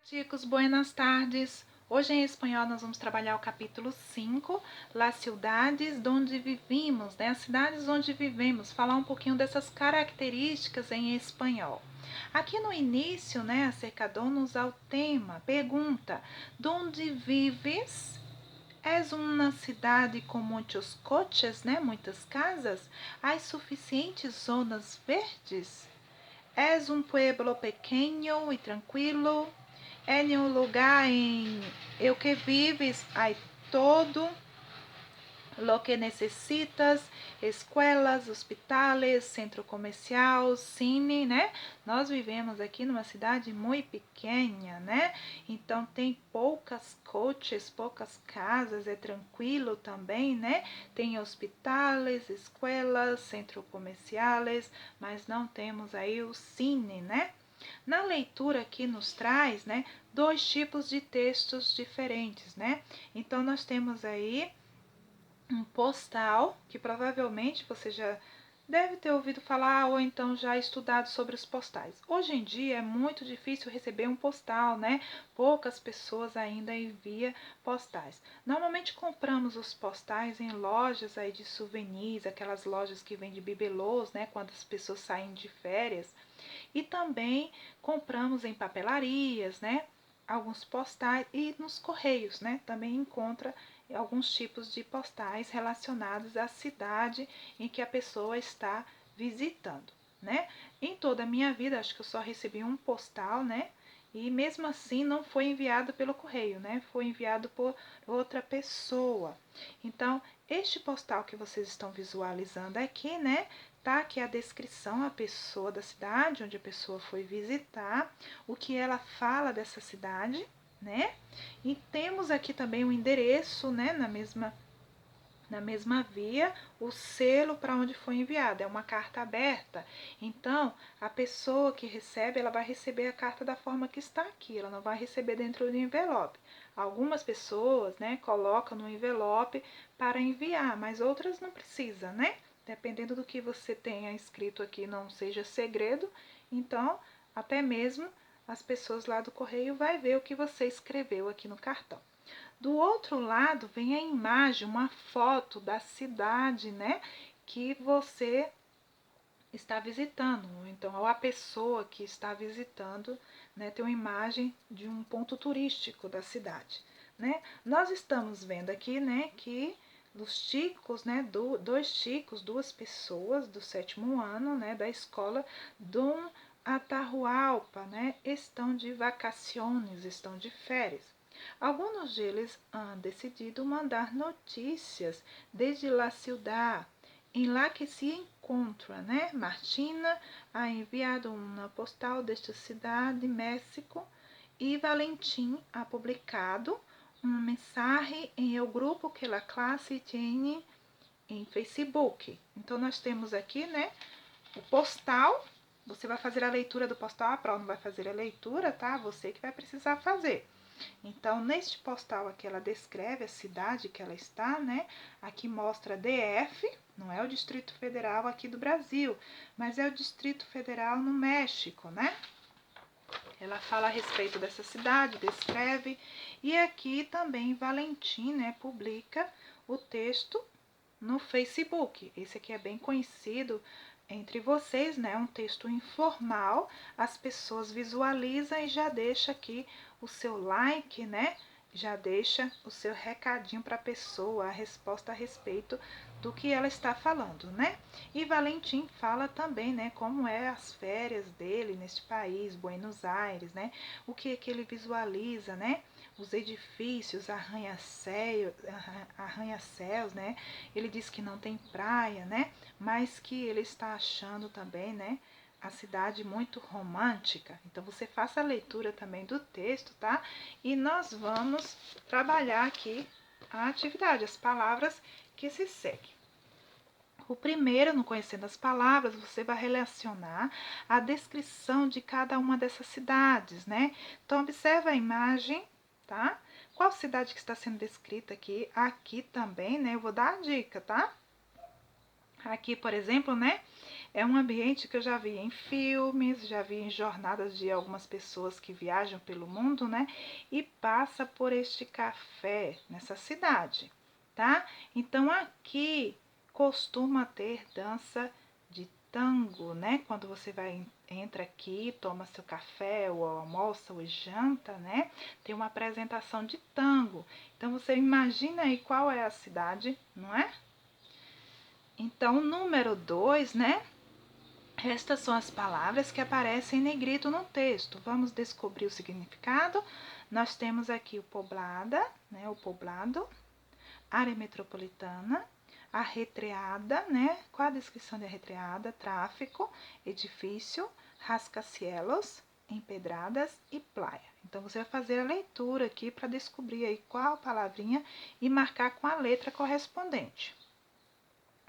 Chicos, buenas tardes. Hoje em espanhol nós vamos trabalhar o capítulo 5, Las ciudades donde vivimos, né? As cidades onde vivemos, falar um pouquinho dessas características em espanhol. Aqui no início, né, acercando-nos ao tema, pergunta: donde vives? És uma cidade com muitos coches, né? Muitas casas? Há suficientes zonas verdes? És um pueblo pequeno e tranquilo? En un lugar en el que vives hay todo lo que necessitas, escolas, hospitais, centro comercial, cine, né? Nós vivemos aqui numa cidade muito pequena, né? Então tem poucas coches, poucas casas, é tranquilo também, né? Tem hospitais, escolas, centros comerciais, mas não temos aí o cine, né? Na leitura aqui nos traz, né, dois tipos de textos diferentes, né? Então nós temos aí um postal, que provavelmente você já deve ter ouvido falar ou então já estudado sobre os postais. Hoje em dia é muito difícil receber um postal, né? Poucas pessoas ainda enviam postais. Normalmente compramos os postais em lojas aí de souvenirs, aquelas lojas que vendem bibelôs, né? Quando as pessoas saem de férias. E também compramos em papelarias, né? Alguns postais e nos correios, né? Também encontra alguns tipos de postais relacionados à cidade em que a pessoa está visitando, né? Em toda a minha vida, acho que eu só recebi um postal, né? E mesmo assim não foi enviado pelo correio, né? Foi enviado por outra pessoa. Então, este postal que vocês estão visualizando aqui, né? Tá aqui a descrição, a pessoa da cidade, onde a pessoa foi visitar, o que ela fala dessa cidade, né? E temos aqui também o endereço, né, na mesma via, o selo para onde foi enviado. É uma carta aberta. Então, a pessoa que recebe, ela vai receber a carta da forma que está aqui. Ela não vai receber dentro do envelope. Algumas pessoas, né, colocam no envelope para enviar, mas outras não precisa, né? Dependendo do que você tenha escrito aqui, não seja segredo. Então, até mesmo as pessoas lá do correio vai ver o que você escreveu aqui no cartão. Do outro lado vem a imagem, uma foto da cidade, né, que você está visitando. Então, a pessoa que está visitando, né, tem uma imagem de um ponto turístico da cidade, né? Nós estamos vendo aqui, né, que os chicos, né, dois chicos, duas pessoas do 7º ano, né, da escola Dom Atahualpa, né, estão de vacaciones, estão de férias. Alguns deles han decidido mandar notícias desde la ciudad em lá que se encontra, né? Martina ha enviado uma postal desta cidade, México, e Valentim ha publicado uma mensagem em o grupo que a classe tem em Facebook. Então nós temos aqui, né, o postal. Você vai fazer a leitura do postal, a prova não vai fazer a leitura, tá? Você que vai precisar fazer. Então, neste postal aqui, ela descreve a cidade que ela está, né? Aqui mostra DF, não é o Distrito Federal aqui do Brasil, mas é o Distrito Federal no México, né? Ela fala a respeito dessa cidade, descreve, e aqui também Valentim, né, publica o texto no Facebook. Esse aqui é bem conhecido entre vocês, né? Um texto informal, as pessoas visualizam e já deixa aqui o seu like, né? Já deixa o seu recadinho para a pessoa, a resposta a respeito do que ela está falando, né? E Valentim fala também, né, como é as férias dele neste país, Buenos Aires, né? O que é que ele visualiza, né? Os edifícios, arranha-céus, né? Ele diz que não tem praia, né? Mas que ele está achando também, né, a cidade muito romântica. Então você faça a leitura também do texto, tá? E nós vamos trabalhar aqui a atividade, as palavras que se seguem. O primeiro, no Conhecendo as Palavras, você vai relacionar a descrição de cada uma dessas cidades, né? Então, observa a imagem, tá? Qual cidade que está sendo descrita aqui? Aqui também, né? Eu vou dar a dica, tá? Aqui, por exemplo, né? É um ambiente que eu já vi em filmes, já vi em jornadas de algumas pessoas que viajam pelo mundo, né? E passa por este café nessa cidade, tá? Então aqui costuma ter dança de tango, né? Quando você entra aqui, toma seu café, ou almoça, ou janta, né? Tem uma apresentação de tango. Então você imagina aí qual é a cidade, não é? Então, número 2, né? Estas são as palavras que aparecem em negrito no texto. Vamos descobrir o significado. Nós temos aqui o poblada, né? O poblado, área metropolitana, arretreada, né? Qual a descrição de arretreada? Tráfico, edifício, rascacielos, empedradas e praia. Então você vai fazer a leitura aqui para descobrir aí qual palavrinha e marcar com a letra correspondente.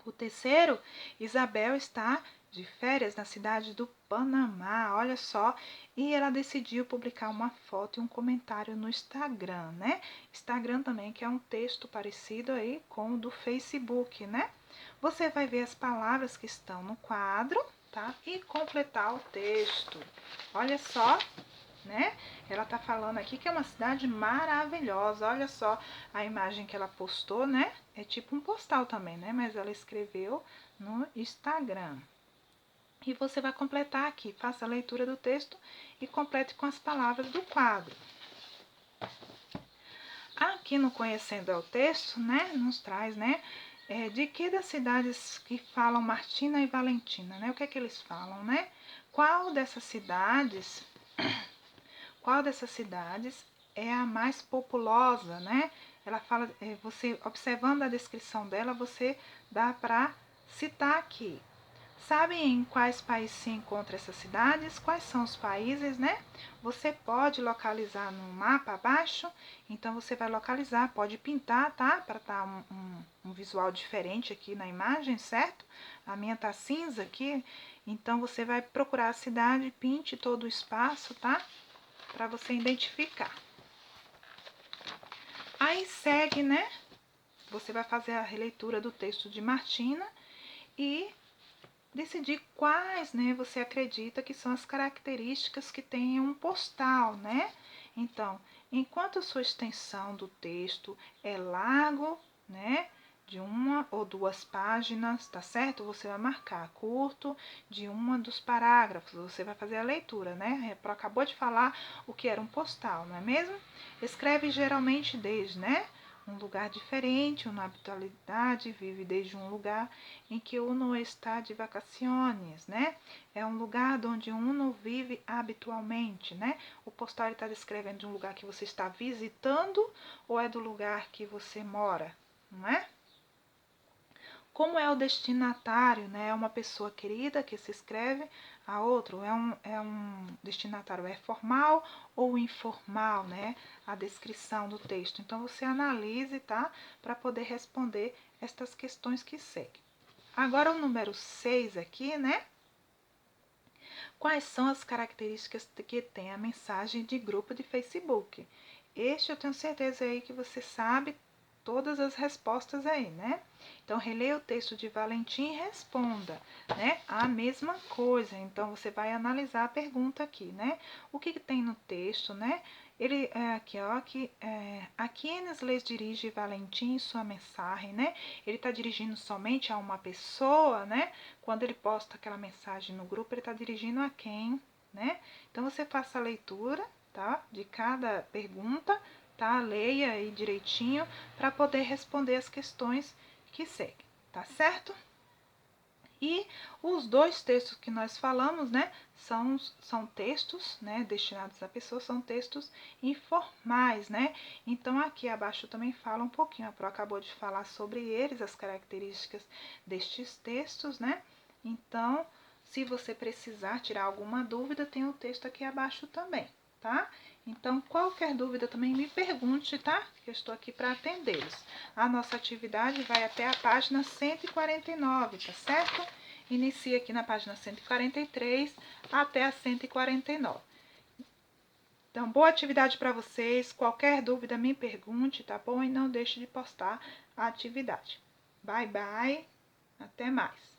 O terceiro, Isabel está de férias na cidade do Panamá, olha só, e ela decidiu publicar uma foto e um comentário no Instagram, né? Instagram também, que é um texto parecido aí com o do Facebook, né? Você vai ver as palavras que estão no quadro, tá? E completar o texto. Olha só, né? Ela tá falando aqui que é uma cidade maravilhosa. Olha só a imagem que ela postou, né? É tipo um postal também, né? Mas ela escreveu no Instagram. E você vai completar aqui. Faça a leitura do texto e complete com as palavras do quadro. Aqui no Conhecendo é o Texto, né? Nos traz, né? De que das cidades que falam Martina e Valentina, né? O que é que eles falam, né? Qual dessas cidades é a mais populosa, né? Ela fala, você observando a descrição dela, você dá para citar aqui. Sabem em quais países se encontram essas cidades? Quais são os países, né? Você pode localizar no mapa abaixo, então você vai localizar, pode pintar, tá? Para dar um visual diferente aqui na imagem, certo? A minha tá cinza aqui, então você vai procurar a cidade, pinte todo o espaço, tá? Para você identificar. Aí segue, né? Você vai fazer a releitura do texto de Martina e decidir quais, né, você acredita que são as características que tem um postal, né? Então, enquanto a sua extensão do texto é largo, né, de uma ou duas páginas, tá certo? Você vai marcar curto de uma dos parágrafos, você vai fazer a leitura, né? Acabou de falar o que era um postal, não é mesmo? Escreve geralmente desde, né? Um lugar diferente, uma habitualidade, vive desde um lugar em que uno está de vacaciones, né? É um lugar onde uno vive habitualmente, né? O postal está descrevendo de um lugar que você está visitando ou é do lugar que você mora, não é? Como é o destinatário, né? É uma pessoa querida que se escreve a outro, é um destinatário é formal ou informal, né? A descrição do texto. Então você analise, tá? Para poder responder estas questões que seguem. Agora o número 6 aqui, né? Quais são as características que tem a mensagem de grupo de Facebook? Este eu tenho certeza aí que você sabe todas as respostas aí, né? Então, releia o texto de Valentim e responda, né? A mesma coisa. Então, você vai analisar a pergunta aqui, né? O que tem no texto, né? Ele, aqui, ó, a quienes lhes dirige Valentim sua mensagem, né? Ele está dirigindo somente a uma pessoa, né? Quando ele posta aquela mensagem no grupo, ele está dirigindo a quem, né? Então, você faça a leitura, tá? De cada pergunta, tá? Leia aí direitinho para poder responder as questões que seguem, tá certo? E os dois textos que nós falamos, né, são textos, né, destinados a pessoas, são textos informais, né? Então aqui abaixo também fala um pouquinho, a Pro acabou de falar sobre eles, as características destes textos, né? Então, se você precisar tirar alguma dúvida, tem o texto aqui abaixo também, tá? Então, qualquer dúvida também me pergunte, tá? Que eu estou aqui para atendê-los. A nossa atividade vai até a página 149, tá certo? Inicia aqui na página 143 até a 149. Então, boa atividade para vocês. Qualquer dúvida, me pergunte, tá bom? E não deixe de postar a atividade. Bye, bye. Até mais.